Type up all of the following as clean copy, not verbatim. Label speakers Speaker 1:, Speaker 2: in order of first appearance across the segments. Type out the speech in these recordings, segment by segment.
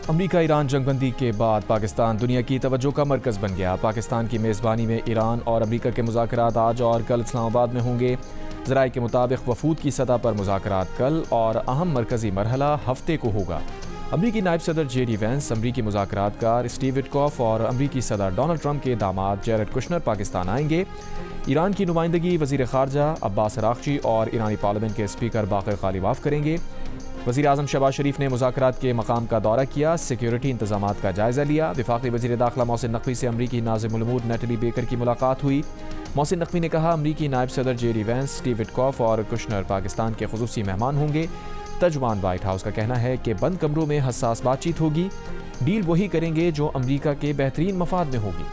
Speaker 1: امریکہ ایران جنگ بندی کے بعد پاکستان دنیا کی توجہ کا مرکز بن گیا۔ پاکستان کی میزبانی میں ایران اور امریکہ کے مذاکرات آج اور کل اسلام آباد میں ہوں گے۔ ذرائع کے مطابق وفود کی سطح پر مذاکرات کل اور اہم مرکزی مرحلہ ہفتے کو ہوگا۔ امریکی نائب صدر جے ڈی وینس، امریکی مذاکرات کار اسٹیو وٹکوف اور امریکی صدر ڈونلڈ ٹرمپ کے داماد جیرڈ کشنر پاکستان آئیں گے۔ ایران کی نمائندگی وزیر خارجہ عباس عراقچی اور ایرانی پارلیمنٹ کے اسپیکر باقر غالیباف کریں گے۔ وزیر اعظم شہباز شریف نے مذاکرات کے مقام کا دورہ کیا، سیکیورٹی انتظامات کا جائزہ لیا۔ وفاقی وزیر داخلہ محسن نقوی سے امریکی ناظم الامور نیٹلی بیکر کی ملاقات ہوئی۔ محسن نقوی نے کہا امریکی نائب صدر J D Vance, Steve Witkoff اور کشنر پاکستان کے خصوصی مہمان ہوں گے۔ ترجمان وائٹ ہاؤس کا کہنا ہے کہ بند کمروں میں حساس بات چیت ہوگی، ڈیل وہی کریں گے جو امریکہ کے بہترین مفاد میں ہوگی۔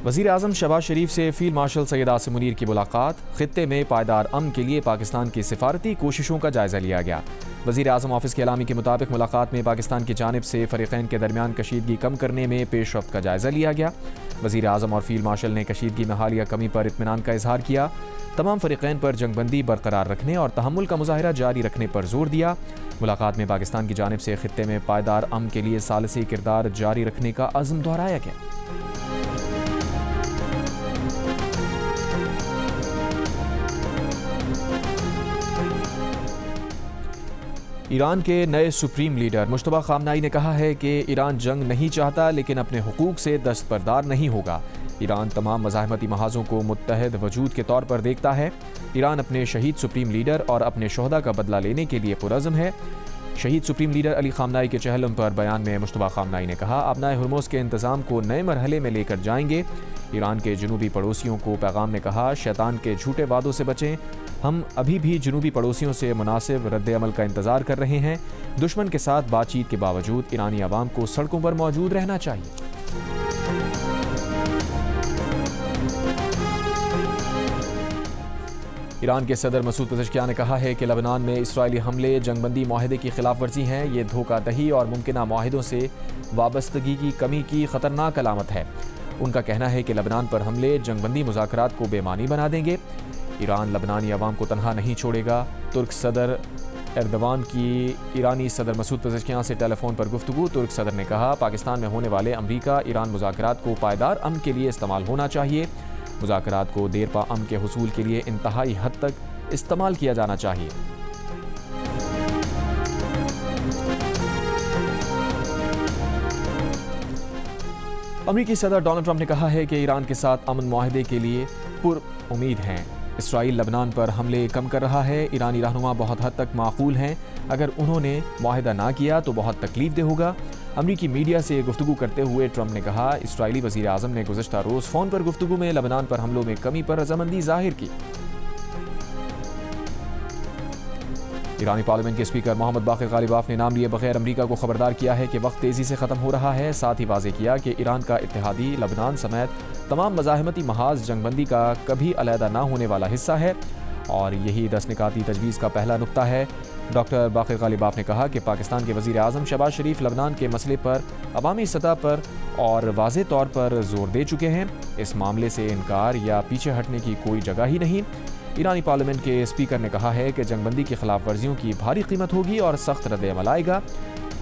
Speaker 1: وزیر اعظم شہباز شریف سے فیلڈ مارشل سید عاصم منیر کی ملاقات، خطے میں پائیدار امن کے لیے پاکستان کی سفارتی کوششوں کا جائزہ لیا گیا۔ وزیر اعظم آفس کے اعلامیہ کے مطابق ملاقات میں پاکستان کی جانب سے فریقین کے درمیان کشیدگی کم کرنے میں پیش رفت کا جائزہ لیا گیا۔ وزیر اعظم اور فیلڈ مارشل نے کشیدگی میں حالیہ کمی پر اطمینان کا اظہار کیا۔ تمام فریقین پر جنگ بندی برقرار رکھنے اور تحمل کا مظاہرہ جاری رکھنے پر زور دیا۔ ملاقات میں پاکستان کی جانب سے خطے میں پائیدار امن کے لیے ثالثی کردار جاری رکھنے کا عزم دہرایا گیا۔ ایران کے نئے سپریم لیڈر مجتبیٰ خامنہئی نے کہا ہے کہ ایران جنگ نہیں چاہتا لیکن اپنے حقوق سے دستبردار نہیں ہوگا۔ ایران تمام مزاحمتی محاذوں کو متحد وجود کے طور پر دیکھتا ہے۔ ایران اپنے شہید سپریم لیڈر اور اپنے شہداء کا بدلہ لینے کے لیے پرعزم ہے۔ شہید سپریم لیڈر علی خامنہئی کے چہلم پر بیان میں مجتبیٰ خامنہئی نے کہا آبنائے ہرمز کے انتظام کو نئے مرحلے میں لے کر جائیں گے۔ ایران کے جنوبی پڑوسیوں کو پیغام میں کہا شیطان کے جھوٹے وعدوں سے بچیں، ہم ابھی بھی جنوبی پڑوسیوں سے مناسب رد عمل کا انتظار کر رہے ہیں۔ دشمن کے ساتھ بات چیت کے باوجود ایرانی عوام کو سڑکوں پر موجود رہنا چاہیے۔ ایران کے صدر مسعود پزشکیان نے کہا ہے کہ لبنان میں اسرائیلی حملے جنگ بندی معاہدے کی خلاف ورزی ہیں، یہ دھوکہ دہی اور ممکنہ معاہدوں سے وابستگی کی کمی کی خطرناک علامت ہے۔ ان کا کہنا ہے کہ لبنان پر حملے جنگ بندی مذاکرات کو بے معنی بنا دیں گے۔ ایران لبنانی عوام کو تنہا نہیں چھوڑے گا۔ ترک صدر ایردوان کی ایرانی صدر مسعود پزشکیان سے ٹیلی فون پر گفتگو۔ ترک صدر نے کہا پاکستان میں ہونے والے امریکہ ایران مذاکرات کو پائیدار امن کے لیے استعمال ہونا چاہیے۔ مذاکرات کو دیر پا امن کے حصول کے لیے انتہائی حد تک استعمال کیا جانا چاہیے۔ امریکی صدر ڈونلڈ ٹرمپ نے کہا ہے کہ ایران کے ساتھ امن معاہدے کے لیے پر امید ہیں۔ اسرائیل لبنان پر حملے کم کر رہا ہے۔ ایرانی رہنما بہت حد تک معقول ہیں، اگر انہوں نے معاہدہ نہ کیا تو بہت تکلیف دہ ہوگا۔ امریکی میڈیا سے گفتگو کرتے ہوئے ٹرمپ نے کہا اسرائیلی وزیر اعظم نے گزشتہ روز فون پر گفتگو میں لبنان پر حملوں میں کمی پر رضامندی ظاہر کی۔ ایرانی پارلیمنٹ کے اسپیکر محمد باقر غالیباف نے نام لیے بغیر امریکہ کو خبردار کیا ہے کہ وقت تیزی سے ختم ہو رہا ہے۔ ساتھ ہی واضح کیا کہ ایران کا اتحادی لبنان سمیت تمام مزاحمتی محاذ جنگ بندی کا کبھی علیحدہ نہ ہونے والا حصہ ہے اور یہی 10 نکاتی تجویز کا پہلا نقطہ ہے۔ ڈاکٹر باقر غالیباف نے کہا کہ پاکستان کے وزیر اعظم شہباز شریف لبنان کے مسئلے پر عوامی سطح پر اور واضح طور پر زور دے چکے ہیں۔ اس معاملے سے انکار یا پیچھے ہٹنے کی کوئی جگہ ہی نہیں۔ ایرانی پارلیمنٹ کے اسپیکر نے کہا ہے کہ جنگ بندی کی خلاف ورزیوں کی بھاری قیمت ہوگی اور سخت رد عمل آئے گا۔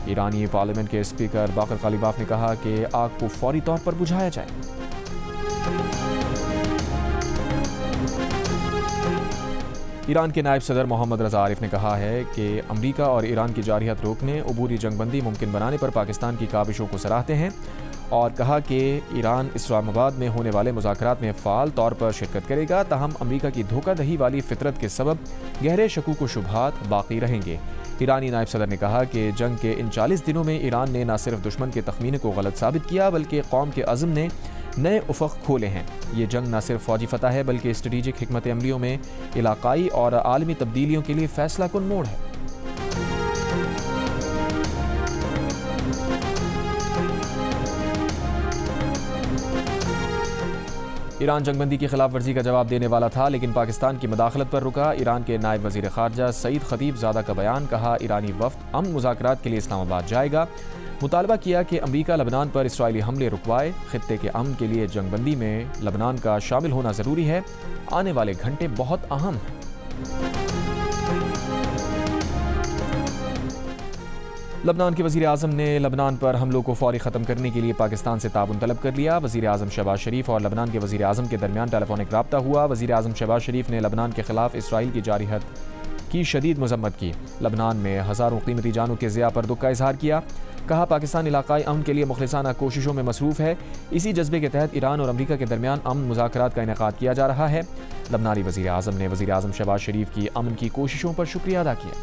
Speaker 1: ایرانی پارلیمنٹ کے اسپیکر باقر غالیباف نے کہا کہ آگ کو فوری طور پر بجھایا جائے۔ ایران کے نائب صدر محمد رضا عارف نے کہا ہے کہ امریکہ اور ایران کی جارحیت روکنے، عبوری جنگ بندی ممکن بنانے پر پاکستان کی کاوشوں کو سراہتے ہیں اور کہا کہ ایران اسلام آباد میں ہونے والے مذاکرات میں فعال طور پر شرکت کرے گا، تاہم امریکہ کی دھوکہ دہی والی فطرت کے سبب گہرے شکوک و شبہات باقی رہیں گے۔ ایرانی نائب صدر نے کہا کہ جنگ کے ان 40 دنوں میں ایران نے نہ صرف دشمن کے تخمینے کو غلط ثابت کیا بلکہ قوم کے عزم نے نئے افق کھولے ہیں۔ یہ جنگ نہ صرف فوجی فتح ہے بلکہ اسٹریٹجک حکمت عملیوں میں علاقائی اور عالمی تبدیلیوں کے لیے فیصلہ کن موڑ ہے۔ ایران جنگ بندی کی خلاف ورزی کا جواب دینے والا تھا لیکن پاکستان کی مداخلت پر رکا۔ ایران کے نائب وزیر خارجہ سعید خطیب زادہ کا بیان، کہا ایرانی وفد امن مذاکرات کے لیے اسلام آباد جائے گا۔ مطالبہ کیا کہ امریکہ لبنان پر اسرائیلی حملے رکوائے۔ خطے کے امن کے لیے جنگ بندی میں لبنان کا شامل ہونا ضروری ہے۔ آنے والے گھنٹے بہت اہم ہیں۔ لبنان کے وزیر اعظم نے لبنان پر حملوں کو فوری ختم کرنے کے لیے پاکستان سے تعاون طلب کر لیا۔ وزیر اعظم شہباز شریف اور لبنان کے وزیر اعظم کے درمیان ٹیلی فونک رابطہ ہوا۔ وزیر اعظم شہباز شریف نے لبنان کے خلاف اسرائیل کی جاری حرب کی شدید مذمت کی۔ لبنان میں ہزاروں قیمتی جانوں کے ضیاع پر دکھ کا اظہار کیا۔ کہا پاکستان علاقائی امن کے لیے مخلصانہ کوششوں میں مصروف ہے۔ اسی جذبے کے تحت ایران اور امریکہ کے درمیان امن مذاکرات کا انعقاد کیا جا رہا ہے۔ لبنانی وزیر اعظم نے وزیر اعظم شہباز شریف کی امن کی کوششوں پر شکریہ ادا کیا۔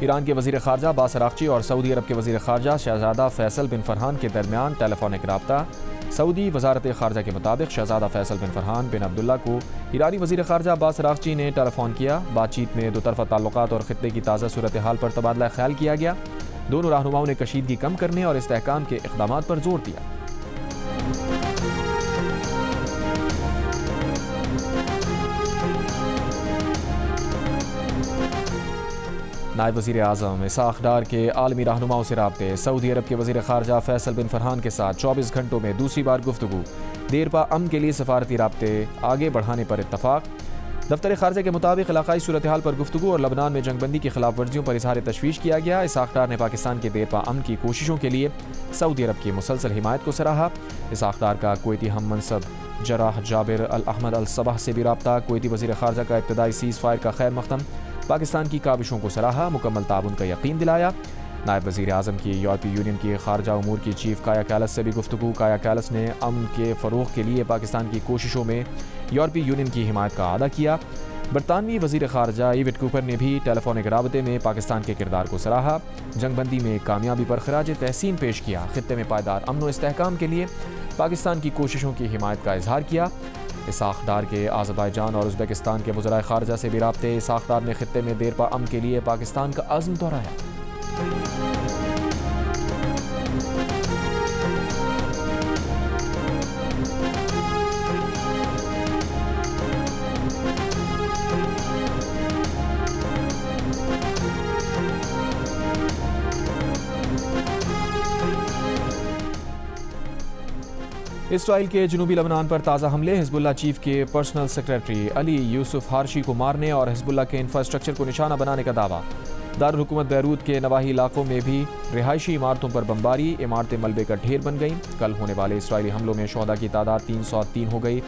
Speaker 1: ایران کے وزیر خارجہ عباس عراقچی اور سعودی عرب کے وزیر خارجہ شہزادہ فیصل بن فرحان کے درمیان ٹیلی فونک رابطہ۔ سعودی وزارت خارجہ کے مطابق شہزادہ فیصل بن فرحان بن عبداللہ کو ایرانی وزیر خارجہ عباس عراقچی نے ٹیلی فون کیا۔ بات چیت میں دو طرفہ تعلقات اور خطے کی تازہ صورتحال پر تبادلہ خیال کیا گیا۔ دونوں رہنماؤں نے کشیدگی کم کرنے اور استحکام کے اقدامات پر زور دیا۔ نائب وزیر اعظم اسحاق ڈار کے عالمی رہنماؤں سے رابطے۔ سعودی عرب کے وزیر خارجہ فیصل بن فرحان کے ساتھ 24 گھنٹوں میں دوسری بار گفتگو۔ دیرپا امن کے لیے سفارتی رابطے آگے بڑھانے پر اتفاق۔ دفتر خارجہ کے مطابق علاقائی صورتحال پر گفتگو اور لبنان میں جنگ بندی کی خلاف ورزیوں پر اظہار تشویش کیا گیا۔ اسحاق ڈار نے پاکستان کے دیرپا امن کی کوششوں کے لیے سعودی عرب کی مسلسل حمایت کو سراہا۔ اسحاق ڈار کا کویتی ہم منصب جراح جابر الاحمد الصباح سے بھی رابطہ۔ کویتی وزیر خارجہ کا ابتدائی سیز فائر کا خیر مقدم۔ پاکستان کی کاوشوں کو سراہا، مکمل تعاون کا یقین دلایا۔ نائب وزیر اعظم کی یورپی یونین کی خارجہ امور کی چیف کایا کیلس سے بھی گفتگو۔ کایا کیلس نے امن کے فروغ کے لیے پاکستان کی کوششوں میں یورپی یونین کی حمایت کا اعادہ کیا۔ برطانوی وزیر خارجہ ایوٹ کوپر نے بھی ٹیلی فونک رابطے میں پاکستان کے کردار کو سراہا۔ جنگ بندی میں کامیابی پر خراج تحسین پیش کیا۔ خطے میں پائیدار امن و استحکام کے لیے پاکستان کی کوششوں کی حمایت کا اظہار کیا۔ اسحاق ڈار کے آذربائیجان اور ازبکستان کے وزرائے خارجہ سے بھی رابطے۔ اسحاق ڈار نے خطے میں دیرپا امن کے لیے پاکستان کا عزم دہرایا۔ اسرائیل کے جنوبی لبنان پر تازہ حملے۔ حزب اللہ چیف کے پرسنل سیکریٹری علی یوسف ہارشی کو مارنے اور حزب اللہ کے انفراسٹرکچر کو نشانہ بنانے کا دعویٰ۔ دارالحکومت بیروت کے نواحی علاقوں میں بھی رہائشی عمارتوں پر بمباری، عمارتیں ملبے کا ڈھیر بن گئیں۔ کل ہونے والے اسرائیلی حملوں میں شہداء کی تعداد 303 ہو گئی۔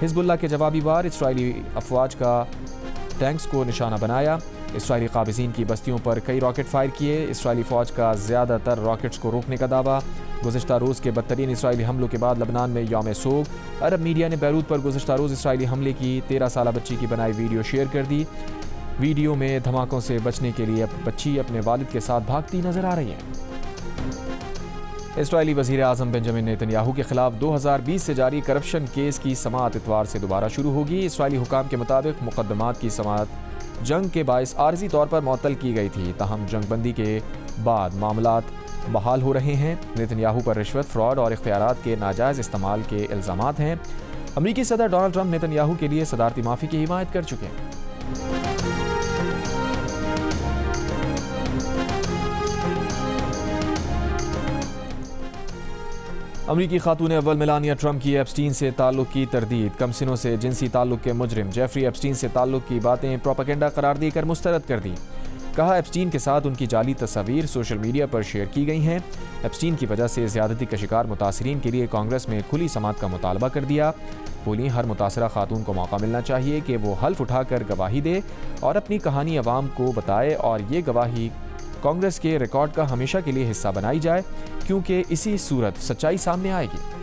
Speaker 1: حزب اللہ کے جوابی وار اسرائیلی افواج کا ٹینکس کو نشانہ بنایا۔ اسرائیلی قابضین کی بستیوں پر کئی راکٹ فائر کیے۔ اسرائیلی فوج کا زیادہ تر راکٹس کو روکنے کا دعویٰ۔ گزشتہ روز کے بدترین اسرائیلی حملوں کے بعد لبنان میں یوم سوگ۔ عرب میڈیا نے بیروت پر گزشتہ روز اسرائیلی حملے کی 13 سالہ بچی کی بنائی ویڈیو شیئر کر دی۔ ویڈیو میں دھماکوں سے بچنے کے لیے بچی اپنے والد کے ساتھ بھاگتی نظر آ رہی ہے۔ اسرائیلی وزیر اعظم بنجامن نیتن یاہو کے خلاف 2020 سے جاری کرپشن کیس کی سماعت اتوار سے دوبارہ شروع ہوگی۔ اسرائیلی حکام کے مطابق مقدمات کی سماعت جنگ کے باعث عارضی طور پر معطل کی گئی تھی، تاہم جنگ بندی کے بعد معاملات بحال ہو رہے ہیں۔ نیتن یاہو پر رشوت، فراڈ اور اختیارات کے ناجائز استعمال کے الزامات ہیں۔ امریکی صدر ڈونلڈ ٹرمپ نیتن یاہو کے لیے صدارتی معافی کی حمایت کر چکے ہیں۔ امریکی خاتون اول میلانیا ٹرمپ کی ایپسٹین سے تعلق کی تردید۔ کم سنوں سے جنسی تعلق کے مجرم جیفری ایپسٹین سے تعلق کی باتیں پروپیگنڈا قرار دے کر مسترد کر دی۔ کہا ایپسٹین کے ساتھ ان کی جعلی تصاویر سوشل میڈیا پر شیئر کی گئی ہیں۔ ایپسٹین کی وجہ سے زیادتی کا شکار متاثرین کے لیے کانگریس میں کھلی سماعت کا مطالبہ کر دیا۔ بولی ہر متاثرہ خاتون کو موقع ملنا چاہیے کہ وہ حلف اٹھا کر گواہی دے اور اپنی کہانی عوام کو بتائے اور یہ گواہی کانگریس کے ریکارڈ کا ہمیشہ کے لیے حصہ بنائی جائے، کیونکہ اسی صورت سچائی سامنے آئے گی۔